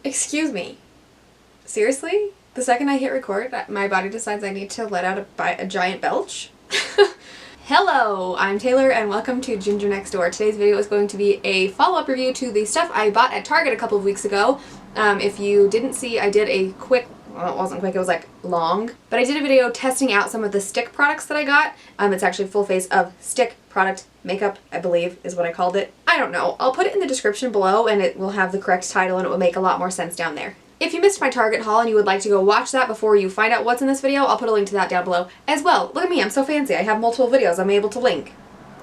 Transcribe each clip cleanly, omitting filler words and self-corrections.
Excuse me. Seriously? The second I hit record, my body decides I need to let out a giant belch? Hello, I'm Taylor and welcome to Ginger Next Door. Today's video is going to be a follow-up review to the stuff I bought at Target a couple of weeks ago. If you didn't see, I did a quick, well, it wasn't quick, it was like long, but I did a video testing out some of the stick products that I got. It's actually full face of stick product makeup, I believe is what I called it. I don't know. I'll put it in the description below and it will have the correct title and it will make a lot more sense down there. If you missed my Target haul and you would like to go watch that before you find out what's in this video, I'll put a link to that down below as well. Look at me, I'm so fancy. I have multiple videos I'm able to link.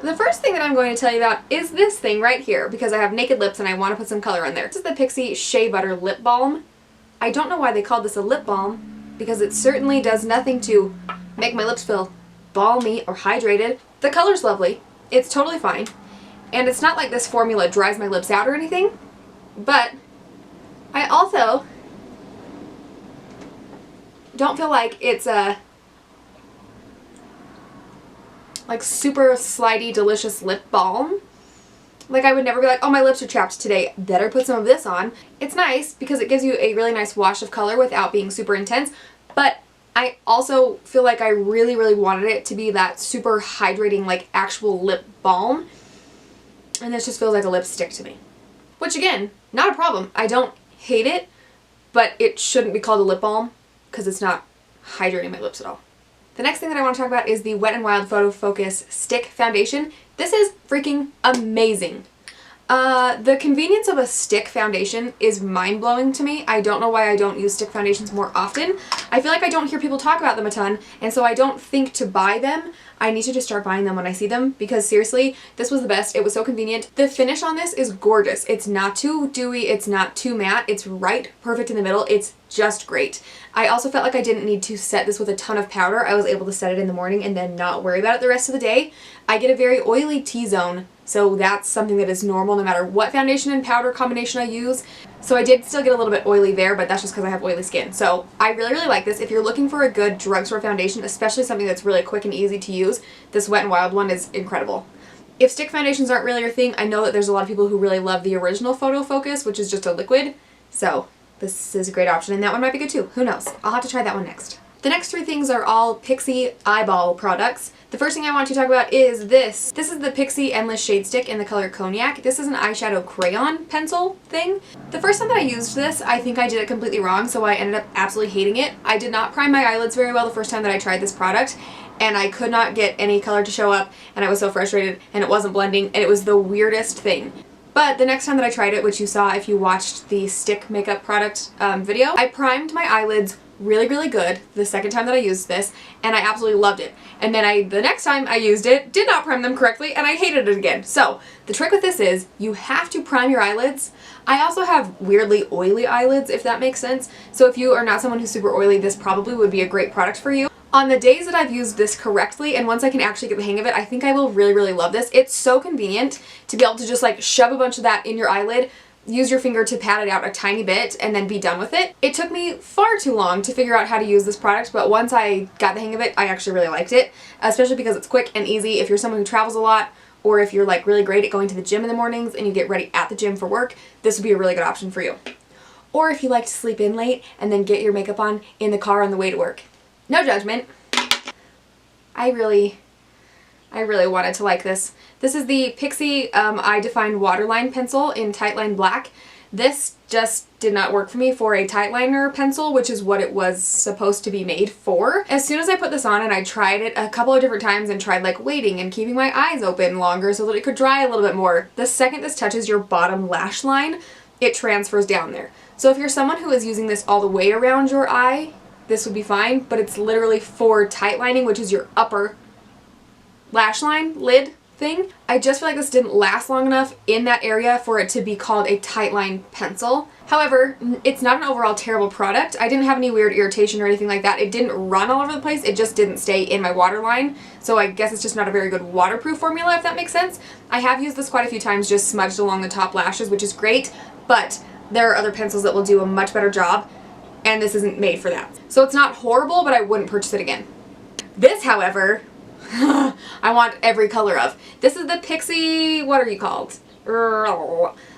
The first thing that I'm going to tell you about is this thing right here because I have naked lips and I want to put some color on there. This is the Pixi Shea Butter Lip Balm. I don't know why they called this a lip balm because it certainly does nothing to make my lips feel balmy or hydrated. The color's lovely. It's totally fine. And it's not like this formula dries my lips out or anything, but I also don't feel like it's a super slidey, delicious lip balm. Like I would never be like, oh, my lips are chapped today, better put some of this on. It's nice because it gives you a really nice wash of color without being super intense, but I also feel like I really, really wanted it to be that super hydrating, like actual lip balm. And this just feels like a lipstick to me. Which again, not a problem. I don't hate it, but it shouldn't be called a lip balm because it's not hydrating my lips at all. The next thing that I want to talk about is the Wet n Wild Photo Focus Stick Foundation. This is freaking amazing. The convenience of a stick foundation is mind-blowing to me. I don't know why I don't use stick foundations more often. I feel like I don't hear people talk about them a ton, and so I don't think to buy them. I need to just start buying them when I see them because seriously, this was the best. It was so convenient. The finish on this is gorgeous. It's not too dewy, it's not too matte, it's right perfect in the middle. It's just great. I also felt like I didn't need to set this with a ton of powder. I was able to set it in the morning and then not worry about it the rest of the day. I get a very oily T-zone, so that's something that is normal no matter what foundation and powder combination I use. So I did still get a little bit oily there, but that's just because I have oily skin. So I really, really like this. If you're looking for a good drugstore foundation, especially something that's really quick and easy to use, this Wet n Wild one is incredible. If stick foundations aren't really your thing, I know that there's a lot of people who really love the original Photo Focus, which is just a liquid. So this is a great option, and that one might be good too. Who knows? I'll have to try that one next. The next three things are all Pixi eyeball products. The first thing I want to talk about is this. This is the Pixi Endless Shade Stick in the color Cognac. This is an eyeshadow crayon pencil thing. The first time that I used this, I think I did it completely wrong, so I ended up absolutely hating it. I did not prime my eyelids very well the first time that I tried this product, and I could not get any color to show up, and I was so frustrated, and it wasn't blending, and it was the weirdest thing. But the next time that I tried it, which you saw if you watched the stick makeup product video, I primed my eyelids really, really good the second time that I used this, and I absolutely loved it. And then the next time I used it, did not prime them correctly, and I hated it again. So the trick with this is you have to prime your eyelids. I also have weirdly oily eyelids, if that makes sense. So if you are not someone who's super oily, this probably would be a great product for you. On the days that I've used this correctly, and once I can actually get the hang of it, I think I will really, really love this. It's so convenient to be able to just like shove a bunch of that in your eyelid, use your finger to pat it out a tiny bit, and then be done with it. It took me far too long to figure out how to use this product, but once I got the hang of it, I actually really liked it, especially because it's quick and easy. If you're someone who travels a lot, or if you're like really great at going to the gym in the mornings and you get ready at the gym for work, this would be a really good option for you. Or if you like to sleep in late and then get your makeup on in the car on the way to work. No judgment. I really wanted to like this. This is the Pixi Eye Defined Waterline Pencil in Tightline Black. This just did not work for me for a tight liner pencil, which is what it was supposed to be made for. As soon as I put this on and I tried it a couple of different times and tried like waiting and keeping my eyes open longer so that it could dry a little bit more, the second this touches your bottom lash line, it transfers down there. So if you're someone who is using this all the way around your eye, this would be fine, but it's literally for tight lining, which is your upper lash line lid thing. I just feel like this didn't last long enough in that area for it to be called a tight line pencil. However, it's not an overall terrible product. I didn't have any weird irritation or anything like that. It didn't run all over the place. It just didn't stay in my waterline. So I guess it's just not a very good waterproof formula, if that makes sense. I have used this quite a few times just smudged along the top lashes, which is great, but there are other pencils that will do a much better job, and this isn't made for that. So it's not horrible, but I wouldn't purchase it again. This, however, I want every color of. This is the Pixi, what are you called?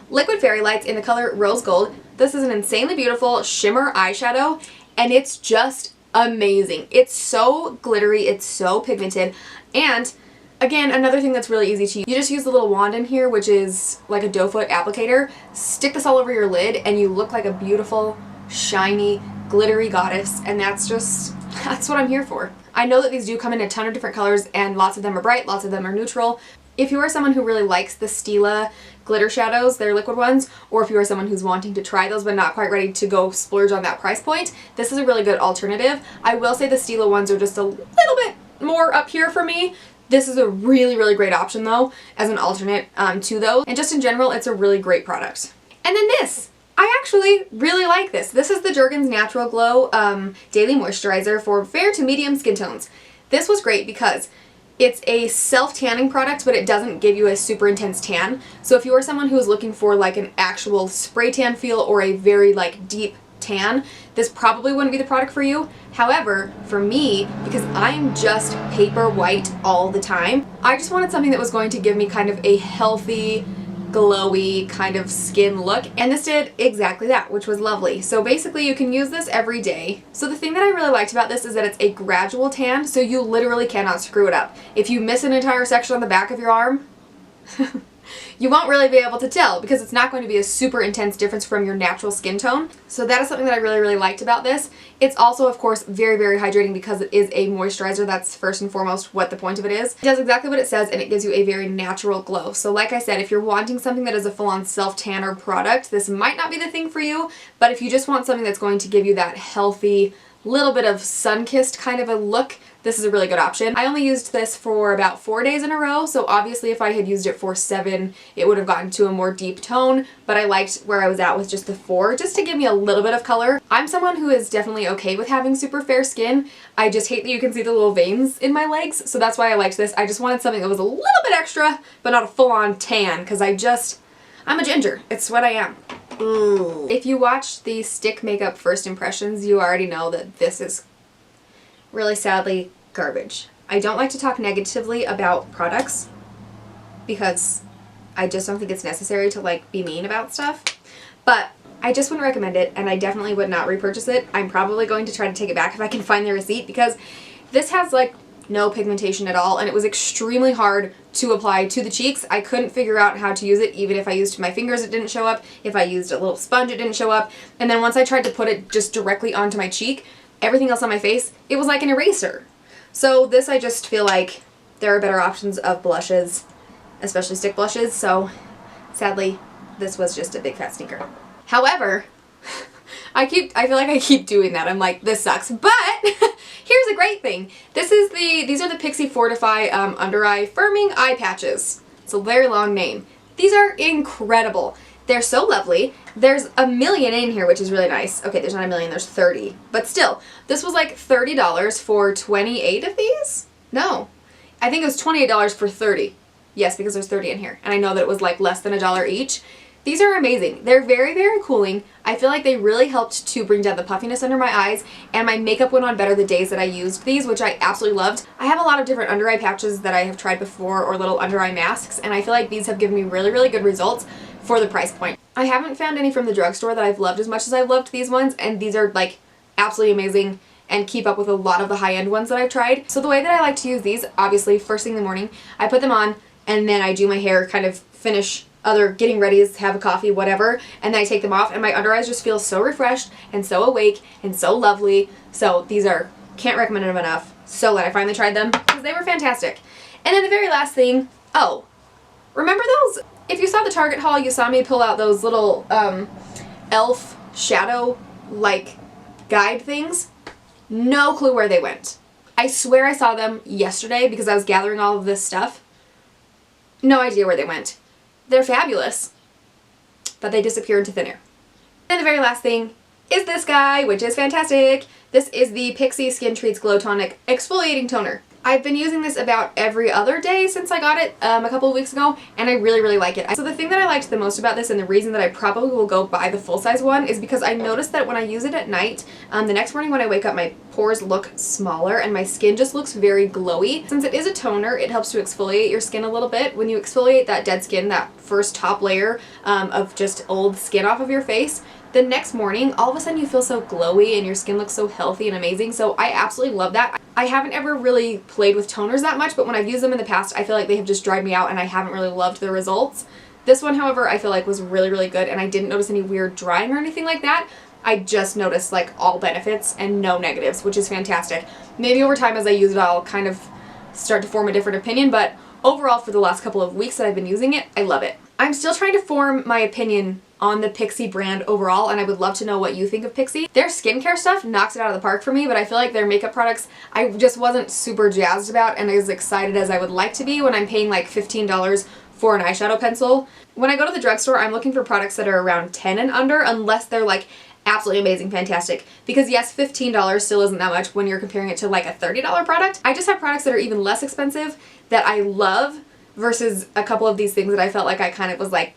Liquid Fairy Lights in the color Rose Gold. This is an insanely beautiful shimmer eyeshadow, and it's just amazing. It's so glittery, it's so pigmented, and again, another thing that's really easy to use. You just use the little wand in here, which is like a doe foot applicator, stick this all over your lid, and you look like a beautiful, shiny, glittery goddess, and that's what I'm here for. I know that these do come in a ton of different colors, and lots of them are bright, lots of them are neutral. If you are someone who really likes the Stila glitter shadows, they're liquid ones, or if you are someone who's wanting to try those but not quite ready to go splurge on that price point, this is a really good alternative. I will say the Stila ones are just a little bit more up here for me. This is a really, really great option though, as an alternate to those. And just in general, it's a really great product. And then this! I actually really like this. This is the Jergens Natural Glow Daily Moisturizer for fair to medium skin tones. This was great because it's a self-tanning product, but it doesn't give you a super intense tan. So if you are someone who is looking for like an actual spray tan feel or a very like deep tan, this probably wouldn't be the product for you. However, for me, because I'm just paper white all the time, I just wanted something that was going to give me kind of a healthy, glowy kind of skin look, and this did exactly that, which was lovely. So basically you can use this every day. So the thing that I really liked about this is that it's a gradual tan, so you literally cannot screw it up. If you miss an entire section on the back of your arm, you won't really be able to tell because it's not going to be a super intense difference from your natural skin tone. So that is something that I really, really liked about this. It's also, of course, very, very hydrating because it is a moisturizer. That's first and foremost what the point of it is. It does exactly what it says, and it gives you a very natural glow. So like I said, if you're wanting something that is a full-on self-tanner product, this might not be the thing for you, but if you just want something that's going to give you that healthy, little bit of sun-kissed kind of a look, this is a really good option. I only used this for about 4 days in a row, so obviously if I had used it for 7, it would have gotten to a more deep tone, but I liked where I was at with just the 4, just to give me a little bit of color. I'm someone who is definitely okay with having super fair skin. I just hate that you can see the little veins in my legs, so that's why I liked this. I just wanted something that was a little bit extra, but not a full-on tan, because I'm a ginger. It's what I am. Ooh. If you watched the stick makeup first impressions, you already know that this is really sadly garbage. I don't like to talk negatively about products because I just don't think it's necessary to like be mean about stuff, but I just wouldn't recommend it, and I definitely would not repurchase it. I'm probably going to try to take it back if I can find the receipt, because this has like no pigmentation at all, and it was extremely hard to apply to the cheeks. I couldn't figure out how to use it. Even if I used my fingers, it didn't show up. If I used a little sponge, it didn't show up. And then once I tried to put it just directly onto my cheek, everything else on my face, it was like an eraser. So this, I just feel like there are better options of blushes, especially stick blushes, so sadly this was just a big fat stinker. However, I feel like I keep doing that. I'm like, this sucks, but here's a great thing. These are the Pixi Fortify under eye firming eye patches. It's a very long name. These are incredible. They're so lovely. There's a million in here, which is really nice. Okay, there's not a million, there's 30. But still, this was like $30 for 28 of these? No. I think it was $28 for 30. Yes, because there's 30 in here. And I know that it was like less than $1 each. These are amazing. They're very, very cooling. I feel like they really helped to bring down the puffiness under my eyes, and my makeup went on better the days that I used these, which I absolutely loved. I have a lot of different under eye patches that I have tried before, or little under eye masks, and I feel like these have given me really, really good results for the price point. I haven't found any from the drugstore that I've loved as much as I've loved these ones, and these are like absolutely amazing and keep up with a lot of the high-end ones that I've tried. So the way that I like to use these, obviously first thing in the morning, I put them on and then I do my hair, kind of finish other getting ready, have a coffee, whatever, and then I take them off and my under eyes just feel so refreshed and so awake and so lovely. So these are, can't recommend them enough. So glad I finally tried them because they were fantastic. And then the very last thing, oh, remember those? If you saw the Target haul, you saw me pull out those little elf shadow like guide things. No clue where they went. I swear I saw them yesterday because I was gathering all of this stuff. No idea where they went. They're fabulous, but they disappear into thin air. And the very last thing is this guy, which is fantastic. This is the Pixi Skin Treats Glow Tonic Exfoliating Toner. I've been using this about every other day since I got it a couple of weeks ago, and I really, really like it. So the thing that I liked the most about this, and the reason that I probably will go buy the full-size one, is because I noticed that when I use it at night, the next morning when I wake up, my pores look smaller and my skin just looks very glowy. Since it is a toner, it helps to exfoliate your skin a little bit. When you exfoliate that dead skin, that first top layer of just old skin off of your face, the next morning, all of a sudden you feel so glowy and your skin looks so healthy and amazing. So I absolutely love that. I haven't ever really played with toners that much, but when I've used them in the past, I feel like they have just dried me out and I haven't really loved the results. This one, however, I feel like was really, really good, and I didn't notice any weird drying or anything like that. I just noticed like all benefits and no negatives, which is fantastic. Maybe over time as I use it, I'll kind of start to form a different opinion, but overall for the last couple of weeks that I've been using it, I love it. I'm still trying to form my opinion on the Pixi brand overall, and I would love to know what you think of Pixi. Their skincare stuff knocks it out of the park for me, but I feel like their makeup products I just wasn't super jazzed about and as excited as I would like to be when I'm paying like $15 for an eyeshadow pencil. When I go to the drugstore, I'm looking for products that are around 10 and under, unless they're like absolutely amazing, fantastic. Because yes, $15 still isn't that much when you're comparing it to like a $30 product. I just have products that are even less expensive that I love versus a couple of these things that I felt like I kind of was like,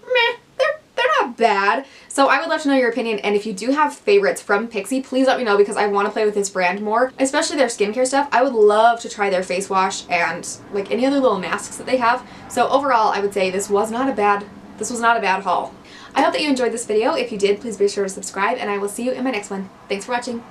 meh, they're not bad. So I would love to know your opinion, and if you do have favorites from Pixi, please let me know because I want to play with this brand more, especially their skincare stuff. I would love to try their face wash and like any other little masks that they have. So overall, I would say this was not a bad haul. I hope that you enjoyed this video. If you did, please be sure to subscribe, and I will see you in my next one. Thanks for watching.